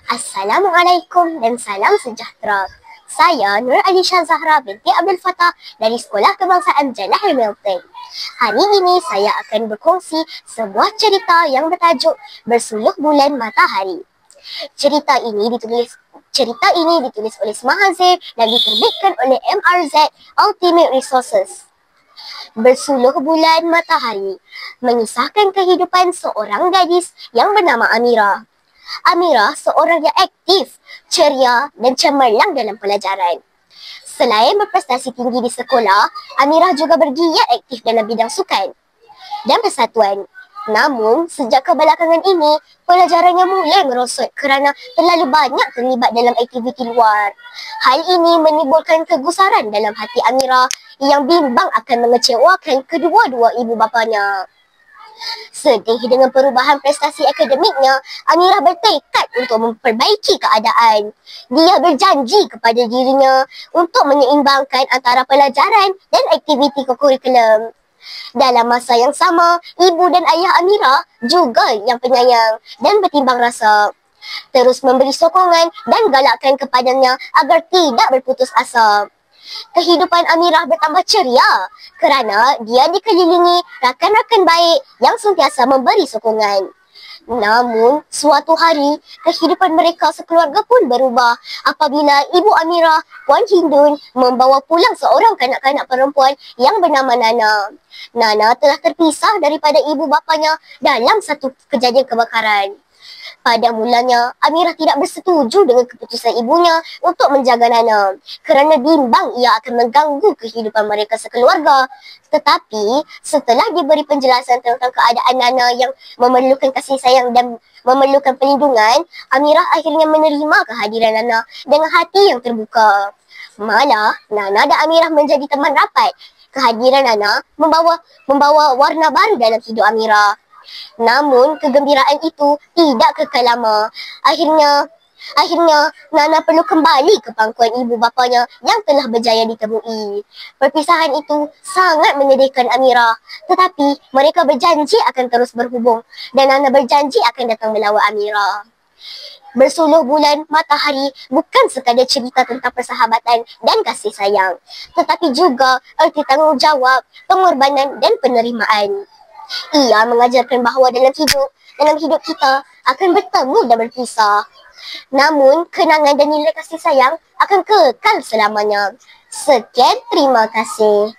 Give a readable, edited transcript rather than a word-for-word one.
Assalamualaikum dan salam sejahtera. Saya Nur Alisha Zahra binti Abdul Fattah dari Sekolah Kebangsaan Jenah Hamilton. Hari ini saya akan berkongsi sebuah cerita yang bertajuk Bersuluh Bulan Matahari. Cerita ini ditulis oleh Smahazir dan diterbitkan oleh MRZ Ultimate Resources. Bersuluh Bulan Matahari mengisahkan kehidupan seorang gadis yang bernama Amirah. Amirah seorang yang aktif, ceria dan cemerlang dalam pelajaran. Selain berprestasi tinggi di sekolah, Amirah juga bergiat aktif dalam bidang sukan dan persatuan. Namun, sejak kebelakangan ini, pelajarannya mulai merosot kerana terlalu banyak terlibat dalam aktiviti luar. Hal ini menimbulkan kegusaran dalam hati Amirah yang bimbang akan mengecewakan kedua-dua ibu bapanya. Sedih dengan perubahan prestasi akademiknya, Amirah bertekad untuk memperbaiki keadaan. Dia berjanji kepada dirinya untuk menyeimbangkan antara pelajaran dan aktiviti kokurikulum. Dalam masa yang sama, ibu dan ayah Amirah juga yang penyayang dan bertimbang rasa. Terus memberi sokongan dan galakkan kepadanya agar tidak berputus asa. Kehidupan Amirah bertambah ceria kerana dia dikelilingi rakan-rakan baik yang sentiasa memberi sokongan. Namun, suatu hari, kehidupan mereka sekeluarga pun berubah apabila ibu Amirah, Puan Hindun, membawa pulang seorang kanak-kanak perempuan yang bernama Nana. Nana telah terpisah daripada ibu bapanya dalam satu kejadian kebakaran. Pada mulanya, Amirah tidak bersetuju dengan keputusan ibunya untuk menjaga Nana kerana bimbang ia akan mengganggu kehidupan mereka sekeluarga. Tetapi, setelah diberi penjelasan tentang keadaan Nana yang memerlukan kasih sayang dan memerlukan perlindungan, Amirah akhirnya menerima kehadiran Nana dengan hati yang terbuka. Malah, Nana dan Amirah menjadi teman rapat. Kehadiran Nana membawa warna baru dalam hidup Amirah. Namun, kegembiraan itu tidak kekal lama. Akhirnya, Nana perlu kembali ke pangkuan ibu bapanya yang telah berjaya ditemui. Perpisahan itu sangat menyedihkan Amirah. Tetapi, mereka berjanji akan terus berhubung dan Nana berjanji akan datang melawat Amirah. Bersuluh Bulan Matahari bukan sekadar cerita tentang persahabatan dan kasih sayang, tetapi juga erti tanggungjawab, pengorbanan dan penerimaan. Ia mengajarkan bahawa dalam hidup kita akan bertemu dan berpisah. Namun, kenangan dan nilai kasih sayang akan kekal selamanya. Sekian, terima kasih.